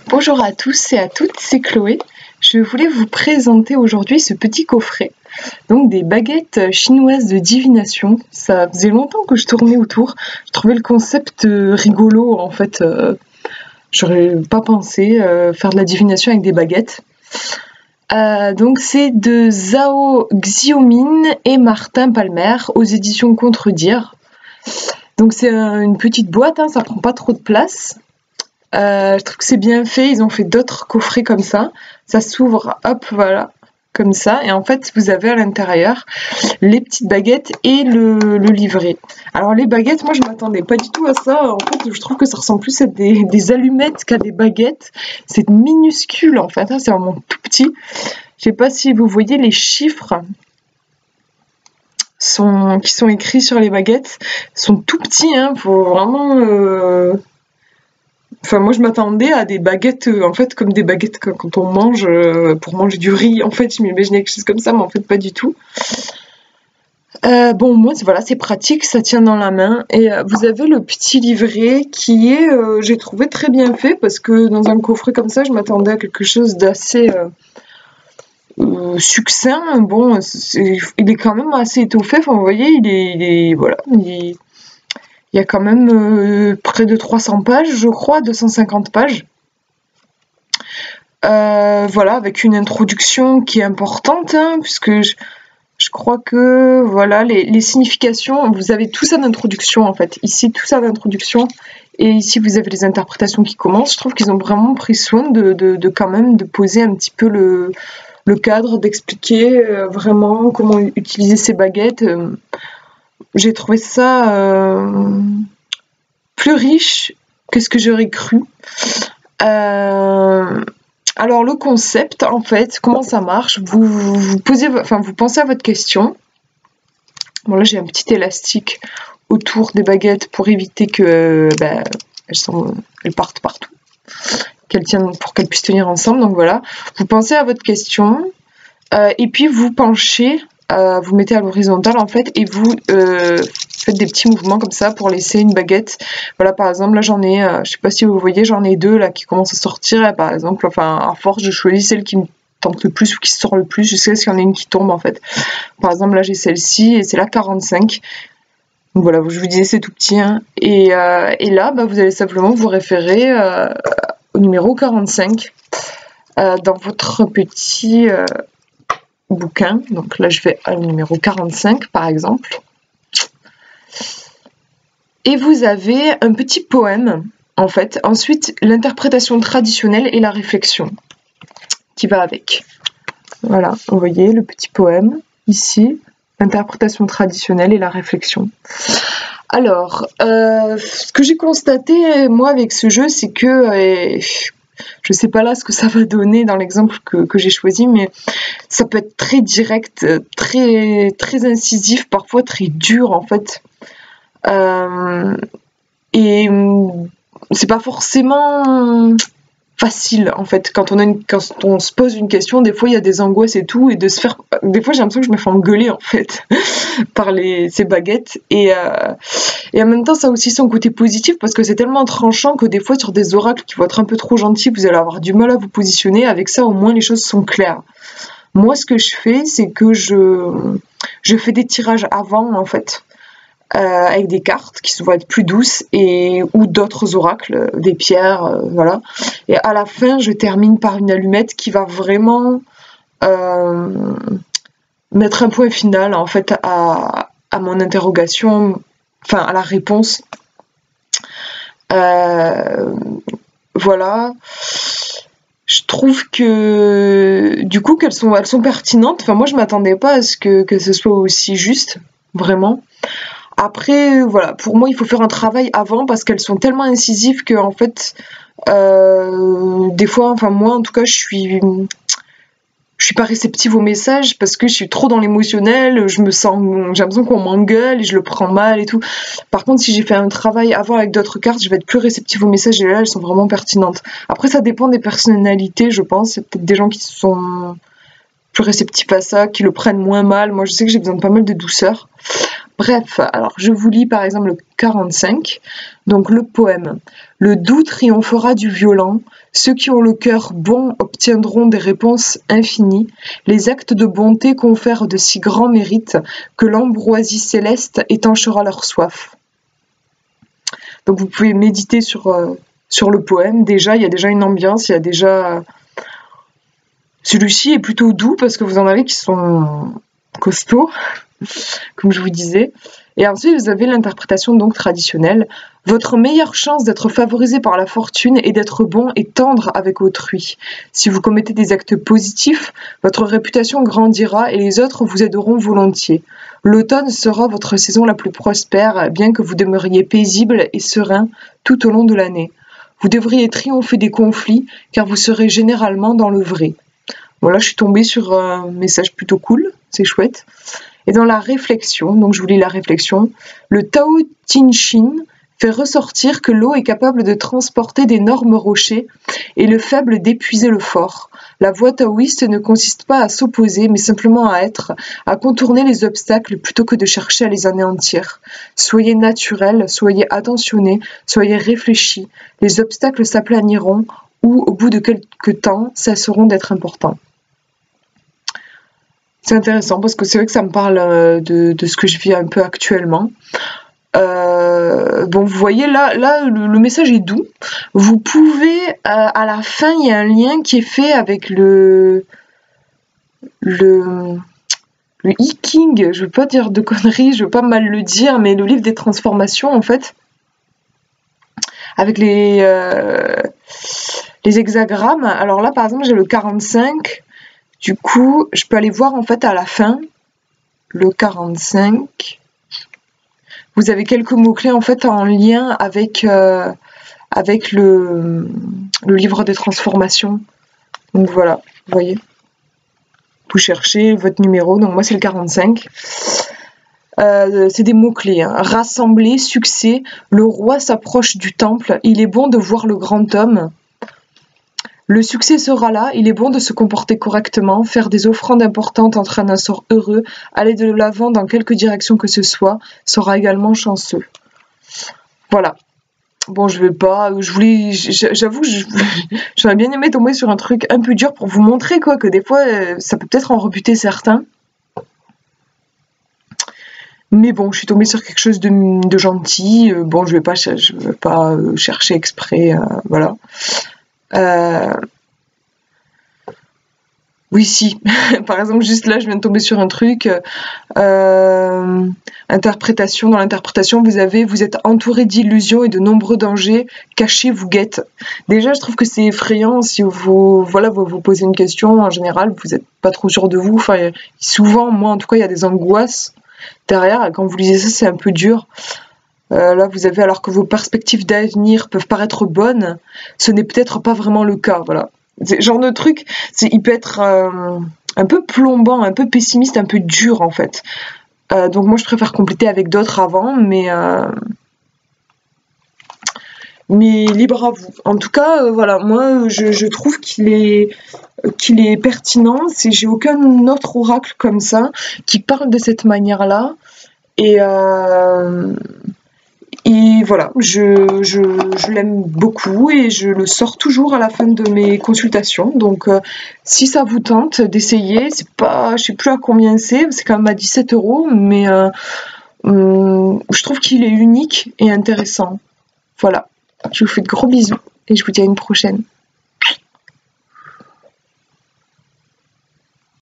Bonjour à tous et à toutes, c'est Chloé. Je voulais vous présenter aujourd'hui ce petit coffret, donc des baguettes chinoises de divination. Ça faisait longtemps que je tournais autour, je trouvais le concept rigolo en fait. J'aurais pas pensé faire de la divination avec des baguettes. Donc c'est de Zhao Xiaomin et Martin Palmer aux éditions Contredire. Donc c'est une petite boîte, ça prend pas trop de place. Je trouve que c'est bien fait, ils ont fait d'autres coffrets comme ça. Ça s'ouvre, hop, voilà, comme ça. Et en fait, vous avez à l'intérieur les petites baguettes et le livret. Alors les baguettes, moi je m'attendais pas du tout à ça. En fait, je trouve que ça ressemble plus à des allumettes qu'à des baguettes. C'est minuscule en fait, c'est vraiment tout petit. Je sais pas si vous voyez les chiffres qui sont écrits sur les baguettes. Ils sont tout petits, faut vraiment... Enfin, moi, je m'attendais à des baguettes, en fait, comme des baguettes quand on mange, pour manger du riz. En fait, je m'imaginais quelque chose comme ça, mais en fait, pas du tout. Bon, moi, voilà, c'est pratique, ça tient dans la main. Et vous avez le petit livret qui est, j'ai trouvé très bien fait, parce que dans un coffret comme ça, je m'attendais à quelque chose d'assez succinct. Bon, il est quand même assez étoffé. Enfin, vous voyez, voilà, il y a quand même près de 300 pages, je crois, 250 pages. Voilà, avec une introduction qui est importante, puisque je crois que voilà, les significations, vous avez tout ça d'introduction en fait. Ici, tout ça d'introduction, et ici vous avez les interprétations qui commencent. Je trouve qu'ils ont vraiment pris soin de quand même de poser un petit peu le cadre, d'expliquer vraiment comment utiliser ces baguettes. J'ai trouvé ça plus riche que ce que j'aurais cru. Alors le concept, en fait, comment ça marche? Vous pensez à votre question. Bon là j'ai un petit élastique autour des baguettes pour éviter que elles partent partout, pour qu'elles puissent tenir ensemble. Donc voilà, vous pensez à votre question et puis vous penchez. Vous mettez à l'horizontale en fait et vous faites des petits mouvements comme ça pour laisser une baguette. Voilà, par exemple là j'en ai, je sais pas si vous voyez, j'en ai deux là qui commencent à sortir. Et, par exemple, à force je choisis celle qui me tente le plus ou qui sort le plus. Je sais s'il y en a une qui tombe en fait. Par exemple là j'ai celle-ci et c'est la 45. Donc voilà, je vous disais c'est tout petit. Et là vous allez simplement vous référer au numéro 45 dans votre petit... bouquin. Donc là je vais au numéro 45 par exemple, et vous avez un petit poème en fait, ensuite l'interprétation traditionnelle et la réflexion qui va avec. Voilà, vous voyez le petit poème ici, l'interprétation traditionnelle et la réflexion. Alors ce que j'ai constaté moi avec ce jeu, c'est que je sais pas là ce que ça va donner dans l'exemple que j'ai choisi, mais ça peut être très direct, très, très incisif, parfois très dur en fait. Et c'est pas forcément facile en fait. Quand on se pose une question, des fois il y a des angoisses et tout, et des fois j'ai l'impression que je me fais engueuler en fait par ces baguettes. Et en même temps ça a aussi son côté positif parce que c'est tellement tranchant que des fois sur des oracles qui vont être un peu trop gentils, vous allez avoir du mal à vous positionner. Avec ça au moins les choses sont claires. Moi ce que je fais, c'est que je fais des tirages avant en fait. Avec des cartes qui vont être plus douces ou d'autres oracles, des pierres, voilà. Et à la fin, je termine par une allumette qui va vraiment mettre un point final en fait à mon interrogation, enfin à la réponse. Voilà. Je trouve que du coup elles sont pertinentes. Enfin moi je m'attendais pas à ce que ce soit aussi juste, vraiment. Après, voilà, pour moi, il faut faire un travail avant parce qu'elles sont tellement incisives que, en fait, des fois, enfin moi, en tout cas, je suis pas réceptive aux messages parce que je suis trop dans l'émotionnel. J'ai l'impression qu'on m'engueule et je le prends mal et tout. Par contre, si j'ai fait un travail avant avec d'autres cartes, je vais être plus réceptive aux messages et là, elles sont vraiment pertinentes. Après, ça dépend des personnalités, je pense. Il y a peut-être des gens qui sont plus réceptifs à ça, qui le prennent moins mal. Moi, je sais que j'ai besoin de pas mal de douceur. Bref, alors je vous lis par exemple le 45, donc le poème. Le doux triomphera du violent, ceux qui ont le cœur bon obtiendront des réponses infinies, les actes de bonté confèrent de si grands mérites que l'ambroisie céleste étanchera leur soif. Donc vous pouvez méditer sur le poème. Déjà, il y a déjà une ambiance, il y a déjà... Celui-ci est plutôt doux parce que vous en avez qui sont costauds, comme je vous disais. Et ensuite, vous avez l'interprétation donc traditionnelle. Votre meilleure chance d'être favorisé par la fortune est d'être bon et tendre avec autrui. Si vous commettez des actes positifs, votre réputation grandira et les autres vous aideront volontiers. L'automne sera votre saison la plus prospère, bien que vous demeuriez paisible et serein tout au long de l'année. Vous devriez triompher des conflits, car vous serez généralement dans le vrai. Bon, là, je suis tombée sur un message plutôt cool, c'est chouette. Et dans la réflexion, donc je vous lis la réflexion, le Tao Te Ching fait ressortir que l'eau est capable de transporter d'énormes rochers et le faible d'épuiser le fort. La voie taoïste ne consiste pas à s'opposer, mais simplement à être, à contourner les obstacles plutôt que de chercher à les anéantir. Soyez naturel, soyez attentionné, soyez réfléchi. Les obstacles s'aplaniront ou, au bout de quelques temps, cesseront d'être importants. C'est intéressant parce que c'est vrai que ça me parle de ce que je vis un peu actuellement. Bon, vous voyez, là le message est doux. Vous pouvez, à la fin, il y a un lien qui est fait avec le I Ching. Je veux pas dire de conneries, je veux pas mal le dire, mais le livre des transformations, en fait, avec les hexagrammes. Alors là, par exemple, j'ai le 45. Du coup, je peux aller voir en fait à la fin, le 45. Vous avez quelques mots-clés en fait en lien avec le livre des transformations. Donc voilà, vous voyez. Vous cherchez votre numéro, donc moi c'est le 45. C'est des mots-clés. Hein. Rassembler, succès, le roi s'approche du temple, il est bon de voir le grand homme. Le succès sera là, il est bon de se comporter correctement, faire des offrandes importantes entraîne un sort heureux, aller de l'avant dans quelque direction que ce soit sera également chanceux. Voilà. Bon, je vais pas, j'avoue, j'aurais bien aimé tomber sur un truc un peu dur pour vous montrer quoi, que des fois, ça peut peut-être en rebuter certains. Mais bon, je suis tombée sur quelque chose de gentil. Bon, je vais pas chercher exprès, voilà. Oui, si. Par exemple, juste là, je viens de tomber sur un truc. Interprétation. Dans l'interprétation, vous êtes entouré d'illusions et de nombreux dangers cachés vous guettent. Déjà, je trouve que c'est effrayant si vous posez une question. En général, vous n'êtes pas trop sûr de vous. Enfin, souvent, moi, en tout cas, il y a des angoisses derrière. Et quand vous lisez ça, c'est un peu dur. Là, vous avez, alors que vos perspectives d'avenir peuvent paraître bonnes, ce n'est peut-être pas vraiment le cas, voilà. C'est genre de truc, il peut être un peu plombant, un peu pessimiste, un peu dur, en fait. Donc moi, je préfère compléter avec d'autres avant, mais libre à vous. En tout cas, voilà, moi, je trouve qu'il est pertinent. J'ai aucun autre oracle comme ça qui parle de cette manière-là. Et voilà, je l'aime beaucoup et je le sors toujours à la fin de mes consultations. Donc, si ça vous tente d'essayer, c'est pas, je sais plus à combien c'est quand même à 17 €, mais je trouve qu'il est unique et intéressant. Voilà, je vous fais de gros bisous et je vous dis à une prochaine.